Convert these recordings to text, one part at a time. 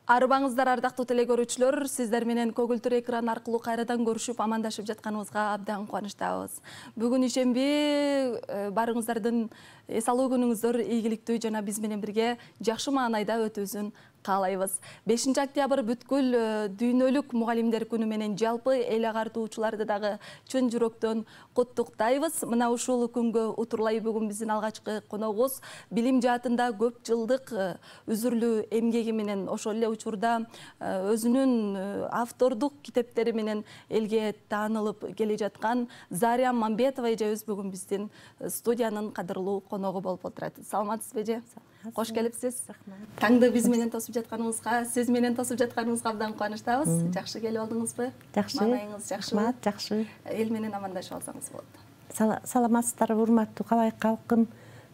Арбаңыздар ардактуу телекөрүүчүлөр, сиздер менен көгүлтүр экран аркылуу кайрадан көрүшүп, амандашып жатканыбызга абдан кубанычтабыз. Бүгүн ишемби, барыңыздардын эс алуу күнүңүздөр ийгиликтүү жана биз менен бирге жакшы маанайда өтүүсүн каалайбыз. 5 октябрь бүткүл дүйнөлүк мугалимдер күнү менен жалпы эл агартуучуларды дагы чын жүрөктөн куттуктайбыз. Мына ушул күнгө утурлай бүгүн биздин алгачкы коногубуз билим жаатында көп жылдык үзүрлүү эмгеги менен ошол эле учурда өзүнүн автордук китептери менен элге таанылып келе жаткан Заря Мамбетова эжебиз бүгүн биздин студиянын кадырлуу коногу болуп отурат. Саламатсызбы эже? Кош келипсиз. Таңды биз менен тосуп жатканыбызга, сиз менен тосуп жатканыбызга абдан кубанычтабыз. Жакшы келип алдыңызбы? Жакшы. Маанайыңыз жакшыбы? Жакшы. Эл менен амандашып алсаңыз болот. Саламатсыздарбы, урматтуу калай калкым.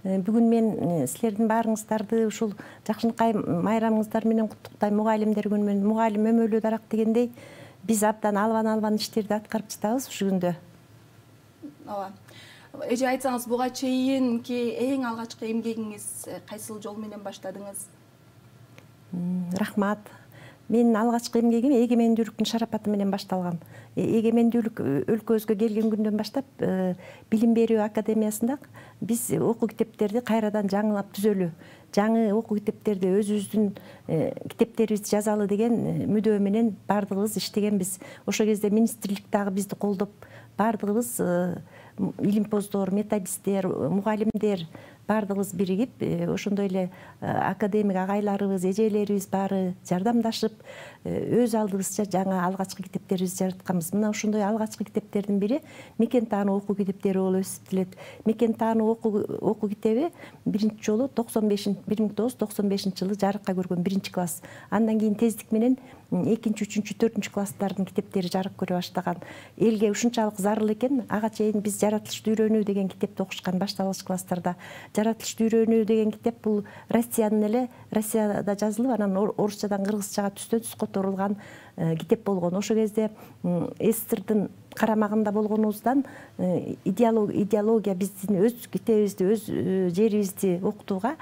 Бүгүн мен силердин баарыңыздарды ушул жакшынкай майрамыңыздар менен куттуктайм. Мугалимдер күнү менен мугалим өмөлүү дарак дегендей, биз абдан албан иштерди аткарып жатабыз ушул күндө. Ооба. Эже, айтсаңыз, буга чейинки эң алгачкы эмгегиңиз кайсыл жол менен баштадыңыз? Рахмат. Менин алгачкы эмгегим эгемендүүлүктүн шарапаты менен башталган. Эгемендүүлүк өлкөбүзгө келген күндөн баштап Билим берүү академиясында биз окуу китептерди кайрадан жаңылап түзөлү, жаңы окуу китептерди өзүбүздүн китептерибизди жазалы деген мүдөө менен бардыгыбыз иштегенбиз. Ошол кезде министрлик дагы бизди колдоп, бардыгыбыз илимпоздор, методисттер, мугалимдер бардыгыбыз биригип, ошондой эле академик агайларыбыз, эжелерибиз баары жардамдашып, өз алдыбызча жаңа алгачкы китептерибизди жаратканбыз. Мына ошондой алгачкы китептердин бири Мекен таануу окуу китептери болуп эсептелет. Мекен таануу окуу китеби биринчи жолу 1995 жылы жарыкка көргөн, биринчи класс. Андан кийин тездик менен экинчи, үчүнчү, төртүнчү класстардын китептери жарык көрө баштаган. Элге ушунчалык зарыл экен, ага чейин биз Жаратылышты үйрөнүү деген китепти окушкан башталгыч класстарда. Жаратылышты үйрөнүү деген китеп бул Россияда жазылып, анан орусчадан кыргызчага түстөн түз которулган китеп болгон. Ошол кезде СССРдин карамагында болгонубуздан идеология биздин өз китебибизди, өз жерибизди окутууга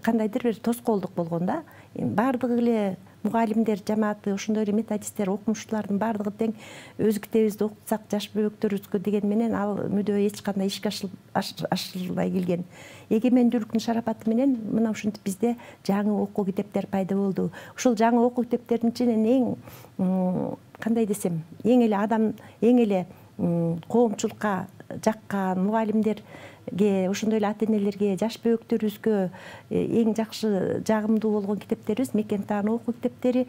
кандайдыр бир тоскоолдук болгон да. Бардыгы эле мугалимдер жамааты, ошондой эле методисттер, окумуштуулардын бардыгы тең өз китебибизди окутсак жаш бөбөктөрүбүзгө деген менен ал мүдөө эч кандай ишке ашырылбай келген. Эгемендүүлүктүн шарапаты менен мына ушинтип бизде жаңы окуу китептер пайда болду. Ушул жаңы окуу китептердин ичинен эң кандай десем, эң эле коомчулукка жаккан мугалимдерге, ошондой эле ата-энелерге, жаш бөбөктөрүбүзгө эң жакшы жагымдуу болгон китептерибиз Мекен таануу окуу китептери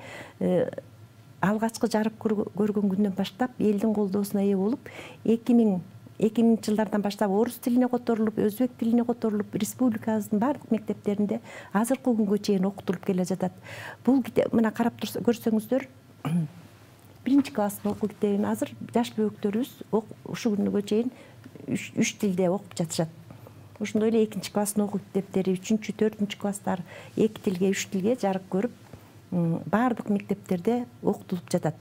алгачкы жарык көргөн күндөн баштап элдин колдоосуна ээ болуп, 2000 жылдардан баштап орус тилине которулуп, өзбек тилине которулуп, республикабыздын бардык мектептеринде азыркы күнгө чейин окутулуп келе жатат. Бул китеп мына карап көрсөңүздөр, биринчи класстын окуу китебин азыр жаш бөбөктөрүбүз ушул күнгө чейин 3 тилде окуп жатышат. Ошондой эле экинчи класстын окуу китептери, үчүнчү, төртүнчү класстар 2 тилге, 3 тилге жарык көрүп, бардык мектептерде окутулуп жатат.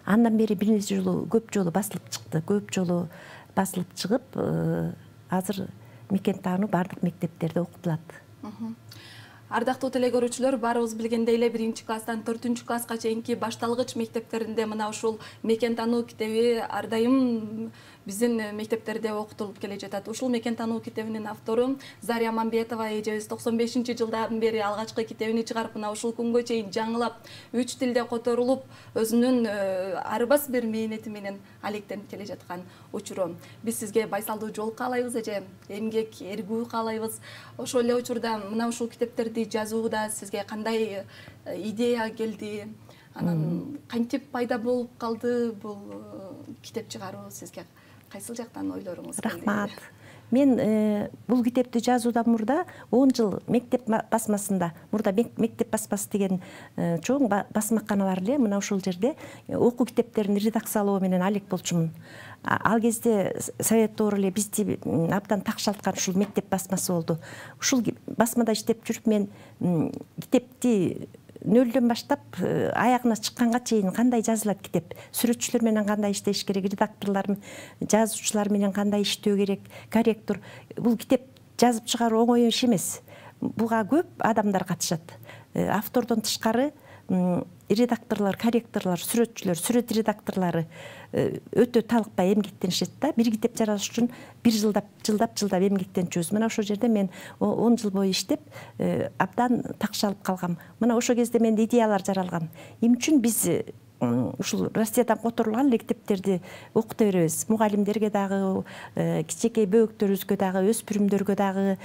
Андан бери бир нече жолу, көп жолу басылып чыкты, көп жолу басылып чыгып, азыр Мекен таануу бардык мектептерде окутулат. Ардактуу телекөрүүчүлөр, баарыбыз билгендей эле 1 класстан 4 класска чейинки башталгыч мектептеринде мына ушул Мекен таануу китеби ар дайым биздин мектептерде окутулуп келе жатат. Ушул Мекен таануу китебинин автору Заря Мамбетова эжебиз 95-жылдан бери алгачкы китебини чыгарып, мына ушул күнгө чейин жаңылап 3 тилде которулуп, өзүнүн арбас бир мээнети менен алектенип келе жаткан учуру. Биз сизге байсалдуу жол каалайбыз эже, эмгек, эргүү каалайбыз. Ошол эле учурда мына ушул китептерди жазууда сизге кандай идея келди? Анан кантип пайда болуп калды бул китеп чыгаруу сизге? Кайсыл жактан ойлоруңуз келди? Рахмат. Мен бул китепти жазуудан мурда 10 жыл мектеп басмасында, мурда мектеп басмасы деген чоң басмакана бар эле, мына ушул жерде окуу китептерин редакциялоо менен алек болчумун. Ал кезде советтор эле бизди абдан такшалткан ушул мектеп басмасы болду. Ушул басмада иштеп жүрүп мен китепти нөлдөн баштап аягына чыкканга чейин кандай жазылат китеп, сүрөтчүлөр менен кандай иштеш керек, редакторлор, жазуучулар менен кандай иштөө керек, корректор. Бул китеп жазып чыгаруу оңой иш эмес. Буга көп адамдар катышат. автордон тышкары редакторлар, корректорлар, сүрөтчүлөр, сүрөт редакторлары өтө талыкпай эмгектенишет да. Бир китеп жаралыш үчүн бир жылдап эмгектенчүбүз. Мына ошол жерде мен 10 жыл бою иштеп, абдан такшалып калгам. Мына ошол кезде менде идеялар жаралган. Эмне үчүн биз ушул Россиядан которулган мектептерди окута беребиз. Мугалимдерге дагы, кичинекей бөбөктөрүбүзгө дагы, өспүрүмдөргө дагы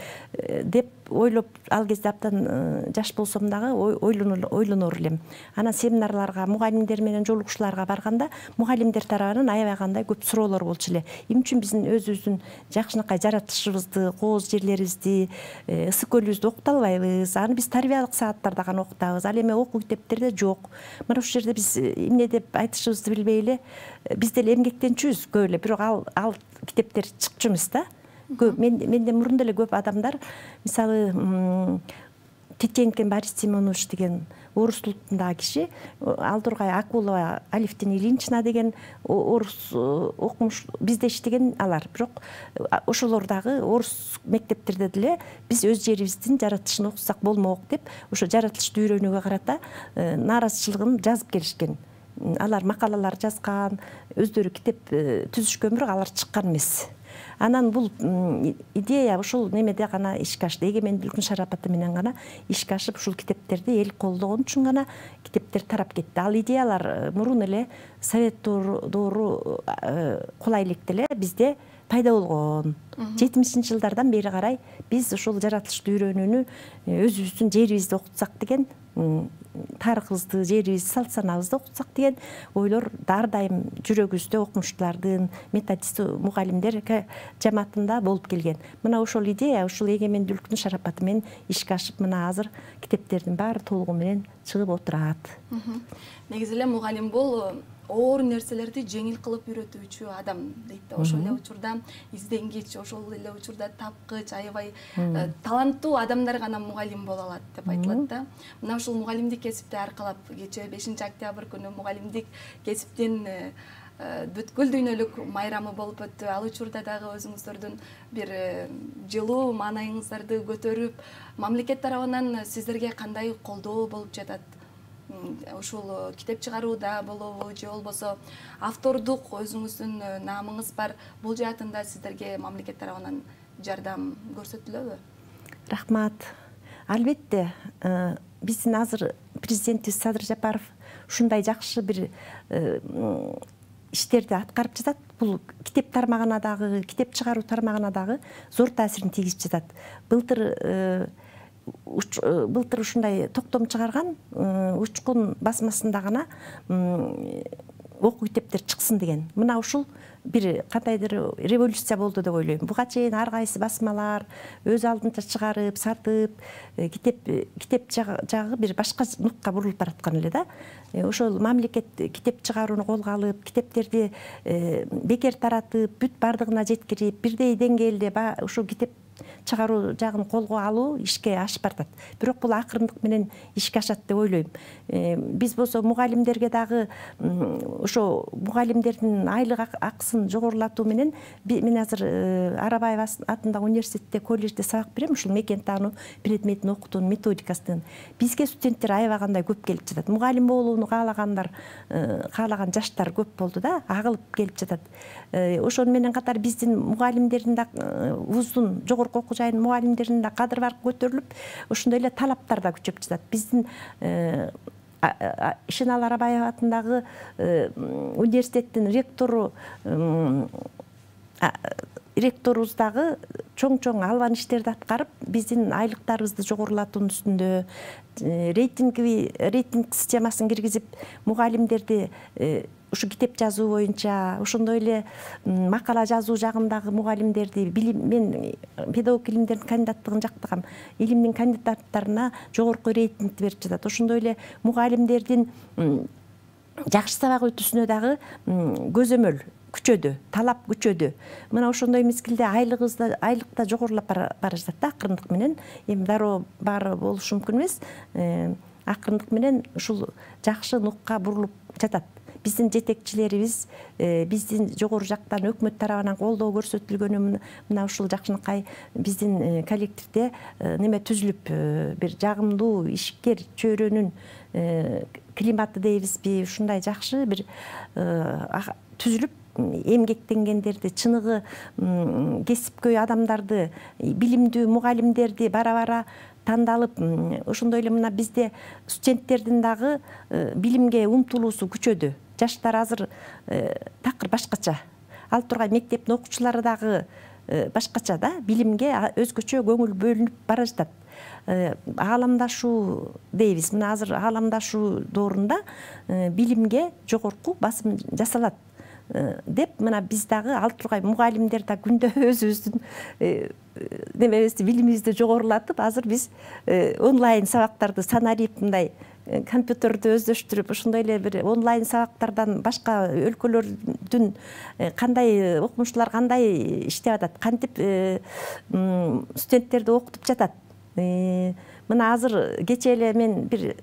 деп ойлоп, ал кезде абдан жаш болсом дагы ойлонор элем. Анан семинарларга, мугалимдер менен жолугушууларга барганда, мугалимдер тарабынан аябагандай көп суроолор болчу эле. Эмне үчүн биздин өзүбүздүн жакшынакай жаратылышыбызды, кооз жерлерибизди, ысык көлүбүздү окута албайбыз? Аны биз тарбиялык сааттарда гана окутабыз. Ал эми окуу китептерде жок. Мына ушул жерде биз эмне деп айтышыбызды билбей эле, биз деле эмгектенчүбүз көп эле, бирок ал китептер чыкчу эмес да. Менден мурун деле көп адамдар, мисалы Тетенкин Борис Семенович деген орус улутундагы киши, Алдургай Акулова Алевтина Ильинична деген орус окумуш бизде иштеген алар. Бирок ошолор дагы орус мектептерде деле биз өз жерибиздин жаратылышын окусак болмок деп, ошо жаратылышты үйрөнүүгө карата нааразычылыгын жазып келишкен. Алар макалалар жазган, өздөрү китеп түзүшкөн, бирок алар чыккан эмес. Анан бул идея ушул немеде гана ишке ашты. Эгемендүүлүктүн шарапаты менен гана ишке ашып, ушул китептерди эл колдогон үчүн гана китептер тарап кетти. Ал идеялар мурун эле Совет доору кулай электе эле бизде пайда болгон. 70 жылдардан бери карай биз ушул жаратылышты үйрөнүүнү өзүбүздүн жерибизде окутсак деген, тарыхыбызды, жерибизди, салт санабызды окутсак деген ойлор ар дайым жүрөгүбүздө окумуштуулардын, методист мугалимдер жамаатында болуп келген. Мына ошол идея, ушул эгемендүүлүктүн шарапаты менен ишке ашып, мына азыр китептердин баары толугу менен чыгып отурат. Негизи эле мугалим бул оор нерселерди жеңил кылып үйрөтүүчү адам дейт да. Ошол эле учурда изденгич, ошол эле учурда тапкыч, аябай таланттуу адамдар гана мугалим боло алат деп айтылат да. Мына ушул мугалимдик кесипти аркалап кечээ 5 октябрь күнү мугалимдик кесиптин бүткүл дүйнөлүк майрамы болуп өттү. Ал учурда дагы өзүңүздөрдүн бир жылуу маанайыңыздарды көтөрүп, мамлекет тарабынан сиздерге кандай колдоо болуп жатат? Ушул китеп чыгарууда болобу, же болбосо автордук өзүңүздүн наамыңыз бар, бул жаатында сиздерге мамлекет тарабынан жардам көрсөтүлөбү? Рахмат. Албетте, биздин азыр президентибиз Садыр Жапаров ушундай жакшы бир иштерди аткарып жатат. Бул китеп тармагына дагы, китеп чыгаруу тармагына дагы зор таасирин тийгизип жатат. Былтыр ушундай токтом чыгарган, Учкун басмасында гана окуу китептер чыксын деген. Мына ушул бир кандайдыр революция болду деп ойлойм. Буга чейин ар кайсы басмалар өз алдынча чыгарып, сатып, китеп жагы бир башка нукка бурулуп бараткан эле да. Ошол мамлекет китеп чыгарууну колго алып, китептерди бекер таратып, бүт бардыгына жеткирип, бирдей деңгээлде ушул китеп чыгаруу жагын колго алуу ишке ашып баратат. Бирок бул акырындык менен ишке ашат деп ойлойм. Биз болсо мугалимдерге дагы ошо мугалимдердин айлык акысын жогорулатуу менен мен азыр Арабаев атындагы университетте, коллежде сабак берем, ушул мекен таануу предметин окутуунун методикасын. Бизге студенттер аябагандай көп келип жатат. Мугалим болууну каалаган жаштар көп болду да, агылып келип жатат. Ошону менен катар биздин мугалимдердин да вуздун жогорку окуу жайынын мугалимдеринин да кадыр баркы көтөрүлүп, ошондой эле талаптар да күчөп жатат. Биздин Ишенал Арабаев атындагы университеттин ректорубуз дагы чоң албан иштерди аткарып, биздин айлыктарыбызды жогорулатуунун үстүндө, рейтинг системасын киргизип, мугалимдерди ушу китеп жазуу боюнча, ошондой эле макала жазуу жагындагы мугалимдерди, мен педагог илимдердин кандидаттыгын жактагам, илимдин кандидаттарына жогорку рейтингди берип жатат. Ошондой эле мугалимдердин жакшы сабак өтүүсүнө дагы көзөмөл күчөдү, талап күчөдү. Мына ошондой мезгилде айлык да жогорулап бара жатат да акырындык менен. Эми дароо баары болушу мүмкүн эмес. Акырындык менен ушул жакшы нукка бурулуп жатат. биздин жетекчилерибиз, биздин жогору жактан өкмөт тарабынан колдоо көрсөтүлгөнү мына ушул жакшынакай биздин коллективде неме түзүлүп, бир жагымдуу ишкер чөйрөнүн климаты дейбизби, ушундай жакшы бир түзүлүп, эмгектенгендерди, чыныгы кесипкөй адамдарды, билимдүү мугалимдерди бара-бара тандалып, ошондой эле мына бизде студенттердин дагы билимге умтулуусу күчөдү. Жаштар азыр такыр башкача. Ал тургай мектептин окуучулары дагы башкача да, билимге өзгөчө көңүл бөлүнүп бара жатат. Ааламдашуу дейбиз. Мына азыр ааламдашуу доорунда билимге жогорку басым жасалат деп, мына биз дагы ал тургай мугалимдер да күндө өзүбүздүн немебизди, билимибизди жогорулатып, азыр биз онлайн сабактарды санарип мындай компьютерди өздөштүрүп, ошондой эле бир онлайн сабактардан башка өлкөлөрдүн кандай окумуштуулар кандай иштеп атат, кантип студенттерди окутуп жатат. Мына азыр кечээ эле мен бир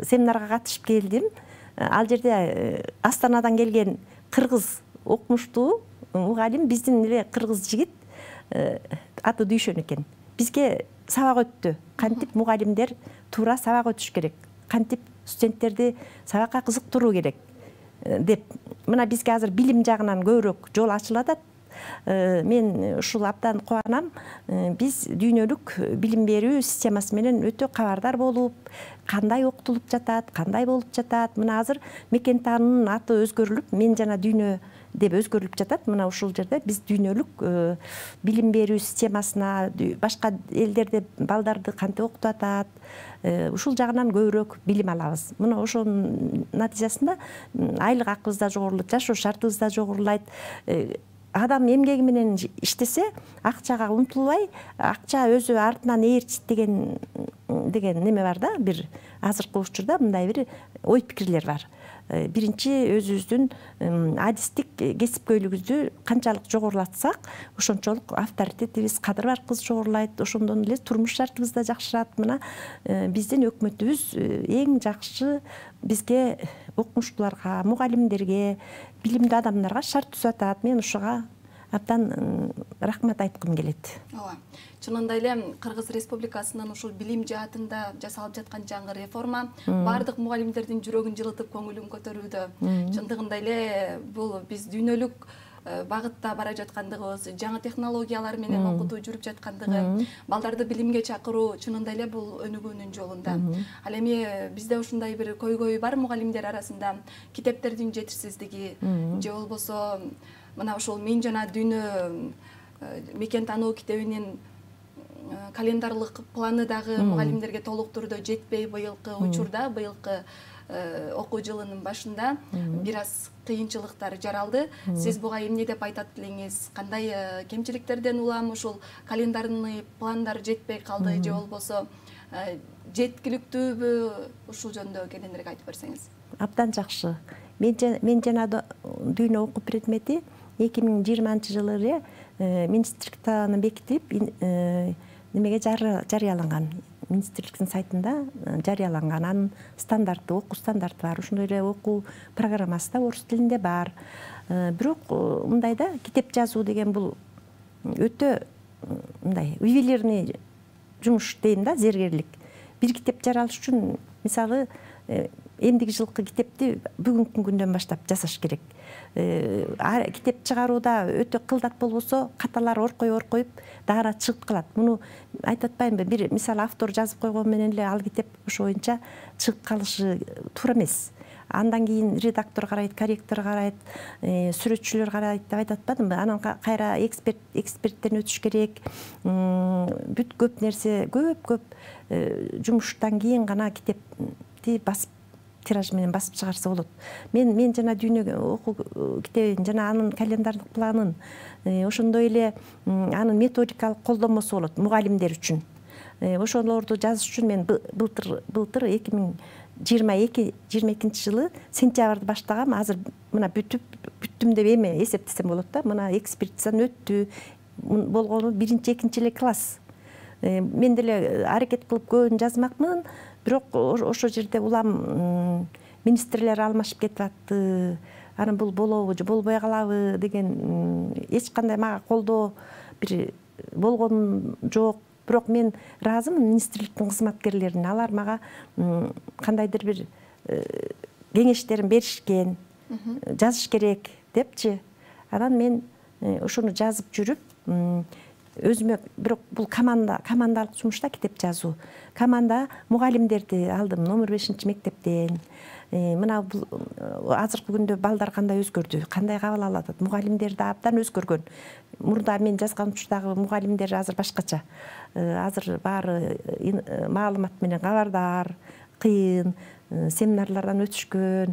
семинарга катышып келдим. Ал жерде Астанадан келген кыргыз окумуштуу мугалим, биздин эле кыргыз жигит, аты Дүйшөн экен. Бизге сабак өттү. Кантип мугалимдер туура сабак өтүш керек, кантип студенттерди сабакка кызыктыруу керек деп. Мына бизге азыр билим жагынан көбүрөөк жол ачылып атат. Мен ушул абдан кубанам. Биз дүйнөлүк билим берүү системасы менен өтө кабардар болуп, кандай окутулуп жатат, кандай болуп жатат. Мына азыр мекен таанынын аты өзгөрүлүп, мен жана дүйнө деп өзгөрүлүп жатат. Мына ушул жерде биз дүйнөлүк билим берүү системасына, башка элдерде балдарды кантип окутуп атат, ушул жагынан көбүрөөк билим алабыз. Мына ошонун натыйжасында айлык акыбыз да жогорулайт, жашоо шартыбыз да жогорулайт. Адам эмгеги менен иштесе, акчага умтулбай, акча өзү артынан ээрчит деген неме бар да, бир азыркы учурда мындай бир ой пикирлер бар. Биринчи өзүбүздүн адистик кесипкөйлүгүбүздү канчалык жогорулатсак, ошончолук авторитетибиз, кадыр баркыбыз жогорулайт, ошондон эле турмуш шартыбыз да жакшырат. Мына биздин өкмөтүбүз эң жакшы бизге окумуштууларга, мугалимдерге, билимдүү адамдарга шарт түзүп атат. Мен ушуга абдан рахмат айткым келет. Ооба. Чынында эле Кыргыз Республикасынын ушул билим жаатында жасалып жаткан жаңы реформа бардык мугалимдердин жүрөгүн жылытып, көңүлүн көтөрүүдө. Чындыгында эле бул биз дүйнөлүк багытта бара жаткандыгыбыз, жаңы технологиялар менен окутуу жүрүп жаткандыгы, балдарды билимге чакыруу чынында эле бул өнүгүүнүн жолунда. Ал эми бизде ушундай бир көйгөй бар мугалимдер арасында, китептердин жетишсиздиги же болбосо мына ушул Мен жана дүйнө мекен таануу китебинин календарлык планы дагы мугалимдерге толук түрдө жетпей, быйылкы учурда, быйылкы окуу жылынын башында бир аз кыйынчылыктар жаралды. Сиз буга эмне деп айтат элеңиз? Кандай кемчиликтерден улам ушул календарный пландар жетпей калды же болбосо жеткиликтүүбү? Ушул жөнүндө кененирээк айтып берсеңиз. Абдан жакшы. Мен жана дүйнө окуу предмети 2020-жылы эле министрликтен бекитип немеге жарыяланган. Министрликтин сайтында жарыяланган. Анын стандарты, окуу стандарты бар. Ошондой эле окуу программасы да орус тилинде бар. Бирок мындай да, китеп жазуу деген бул өтө мындай ювелирный жумуш дейм да, зергерлик. Бир китеп жаралыш үчүн, мисалы, эмдиги жылкы китепти бүгүнкү күндөн баштап жасаш керек. Китеп чыгарууда өтө кылдат болбосо, каталар оркоюп даара чыгып калат. Муну айтып атпаймынбы? Бир мисалы автор жазып койгон менен эле ал китеп ошо боюнча чыгып калышы туура эмес. Андан кийин редактор карайт, корректор карайт, сүрөтчүлөр карайт деп айтып атпадымбы? Анан кайра эксперттен өтүш керек. Бүт көп нерсе, көп жумуштан кийин гана китепти басып, тираж менен басып чыгарса болот. Мен жана дүйнө окуу китебин жана анын календардык планын, ошондой эле анын методикалык колдомосу болот мугалимдер үчүн. Ошолорду жазыш үчүн мен былтыр 2022 жылы сентябрда баштагам. Азыр мына бүттүм деп эме эсептесем болот да. Мына экспертизадан өттү. Болгону биринчи, экинчи эле класс. Мен деле аракет кылып көбүн жазмакмын. Бирок ошо жерде улам министрлер алмашып кетип атты, анан бул болобу же болбой калабы деген эч кандай мага колдоо бир болгон жок. Бирок мен ыраазымын министрликтин кызматкерлерине. Алар мага кандайдыр бир кеңештерин беришкен, жазыш керек депчи. Анан мен ошону жазып жүрүп, өзүмө бирок бул командалык жумушта китеп жазуу. Команда мугалимдерди алдым номер 5-мектептен. Мына бул азыркы күндө балдар кандай өзгөрдү, кандай кабыл алып атат. Мугалимдер да абдан өзгөргөн. Мурда мен жазган учурдагы мугалимдер азыр башкача. Азыр баары маалымат менен кабардар, кыйын, семинарлардан өтүшкөн,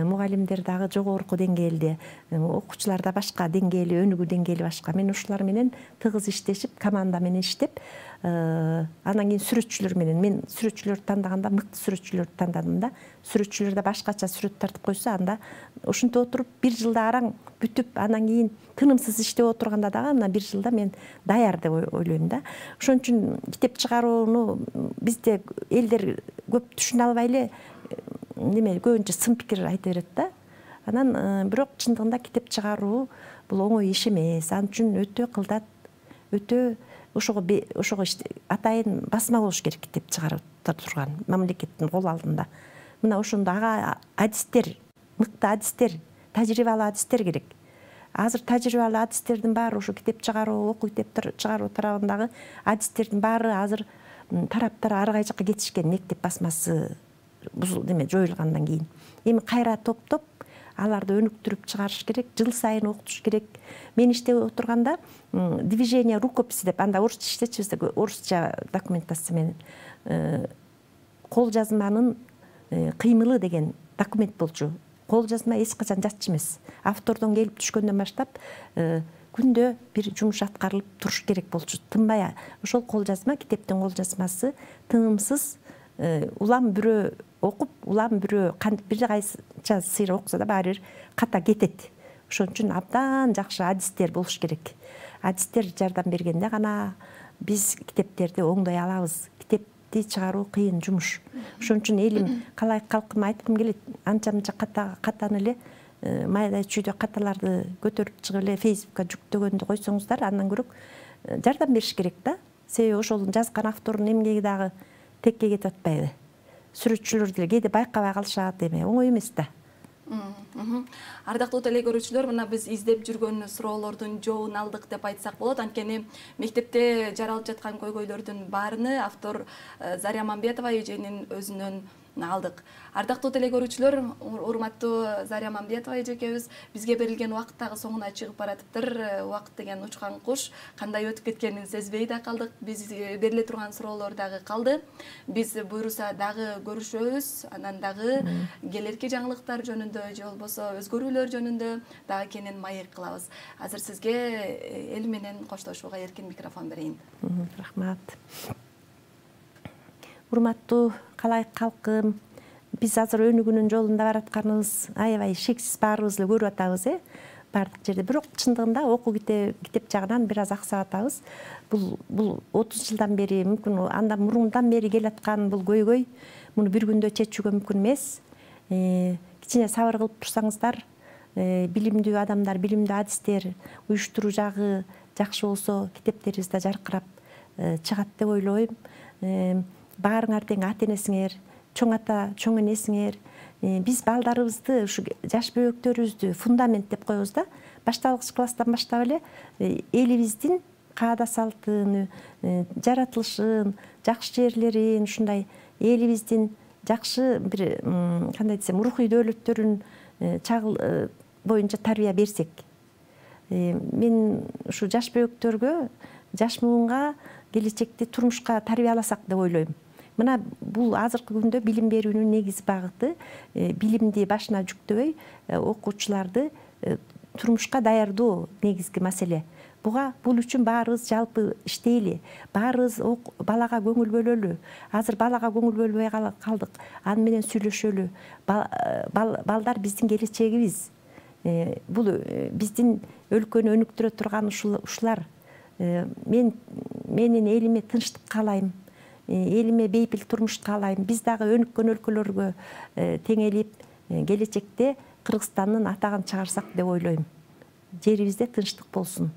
мугалимдер дагы жогорку деңгээлде, окуучулар да башка деңгээли, өнүгүү деңгээли башка. Мен ушулар менен тыгыз иштешип, команда менен иштеп, анан кийин сүрөтчүлөр менен, мен сүрөтчүлөрдү тандаганда мыкты сүрөтчүлөрдү тандадым да. Сүрөтчүлөр да башкача сүрөт тартып койсо, анда ушинтип отуруп 1 жылда араң бүтүп, анан кийин тынымсыз иштеп отурганда дагы ана 1 жылда мен даяр деп ойлойм да. Ошон үчүн китеп чыгарууну бизде элдер көп түшүнө албай эле неме көбүнчө сын пикир айта берет да. Анан бирок чындыгында китеп чыгаруу бул оңой иш эмес. Ал үчүн өтө кылдат, өтө ошого атайын басма болуш керек китеп чыгарып турган мамлекеттин кол алдында. Мына ошондо ага адистер, мыкты адистер, тажрыйбалуу адистер керек. Азыр тажрыйбалуу адистердин баары ошо китеп чыгаруу, окуу китеп чыгаруу тарабындагы адистердин баары азыр тараптар ары кай жакка кетишкен. Мектеп басмасы жоюлгандан кийин. Эми кайра топтоп аларды өнүктүрүп чыгарыш керек, жыл сайын окутуш керек. Мен иштеп отурганда движение рукописи деп, анда орусча иштечүбүз, орусча документация менен кол жазманын кыймылы деген документ болчу. Кол жазма эч качан жатчы эмес. Автордон келип түшкөндөн баштап күндө бир жумуш аткарылып туруш керек болчу. Тынбай ошол кол жазма, китептин кол жазмасы тынымсыз улам бирөө окуп, улам бирөө бир кайча сыйра окуса да баары бир ката кетет. Ошон үчүн абдан жакшы адистер болуш керек. Адистер жардам бергенде гана биз китептерди оңдой алабыз. Китепти чыгаруу кыйын жумуш. Ошон үчүн элим, калай калкыма айткым келет, анча-мынча катаны эле майда чүйдө каталарды көтөрүп чыгып эле Facebookка жүктөгөндү койсоңуздар, андан көрөк жардам бериш керек да. Себеби ошол жазган автордун эмгеги дагы текке кетип атпайбы. Сүрөтчүлөр деле кээде байкабай калышат, эми оңой эмес да. Ардактуу теле көрүүчүлөр, мына биз издеп жүргөн суроолордун жообун алдык деп айтсак болот. Анткени мектепте жаралып жаткан көйгөйлөрдүн баарыны автор Заря Мамбетова эженин өзүнөн алдык. Ардактуу теле көрүүчүлөр, урматтуу Заря Мамбетова эжекебиз, бизге берилген убакыт дагы соңуна чыгып баратыптыр. Убакыт деген учкан куш, кандай өтүп кеткенин сезбей да калдык. Биз бериле турган суроолор дагы калды. Биз буйруса дагы көрүшөбүз, анан дагы келерки жаңылыктар жөнүндө же болбосо өзгөрүүлөр жөнүндө дагы кенен маек кылабыз. Азыр сизге эл менен коштошууга эркин микрофон берейин. Рахмат. Урматтуу калай калкым, биз азыр өнүгүүнүн жолунда баратканыбыз аябай шексиз баарыбыз эле көрүп атабыз, бардык жерде. Бирок чындыгында окуу китеп жагынан бир аз аксап атабыз. Бул 30 жылдан бери, мүмкүн андан мурундан бери келаткан бул көйгөй, муну бир күндө чечүүгө мүмкүн эмес. Кичине сабыр кылып турсаңыздар, билимдүү адамдар, билимдүү адистер, уюштуруу жагы жакшы болсо, китептерибиз да жаркырап чыгат деп ойлойм. Баарыңар тең ата энесиңер, чоң ата, чоң энесиңер, биз балдарыбызды, ушу жаш бөбөктөрүбүздү фундамент деп коебуз да. Башталгыч класстан баштап эле элибиздин каада салтын, жаратылышын, жакшы жерлерин, ушундай элибиздин жакшы бир кандай десем, рухий дөөлөттөрүн боюнча тарбия берсек. Мен ушу жаш бөбөктөргө, жаш муунга келечекте турмушка тарбияласак деп ойлойм. Мына бул азыркы күндө билим берүүнүн негизи багыты билимди башына жүктөбөй окуучуларды турмушка даярдоо негизги маселе. Бул үчүн баарыбыз жалпы иштейли, баарыбыз балага көңүл бөлөлү. Азыр балага көңүл бөлбөй калдык, аны менен сүйлөшөлү. Балдар биздин келечегибиз. Бул биздин өлкөнү өнүктүрө турган ушулар. Менин элиме тынчтык каалайм. элиме бейпил турмуш каалайм. Биз дагы өнүккөн өлкөлөргө теңелип, келечекте Кыргызстандын атагын чыгарсак деп ойлойм. Жерибизде тынчтык болсун.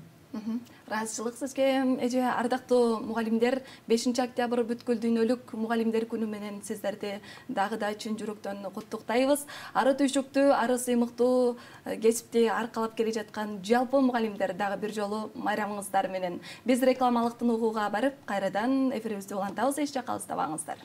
Ыраазычылык сизге эже. Ардактуу мугалимдер, 5 октябрь бүткүл дүйнөлүк мугалимдер күнү менен сиздерди дагы да чын жүрөктөн куттуктайбыз. Ары түйшүктүү, ары сыймыктуу кесипти аркалап келе жаткан жалпы мугалимдер дагы бир жолу майрамыңыздар менен. Биз рекламалыктын угууга барып, кайрадан эфирибизди улантабыз. Эч жакка алыстабаңыздар.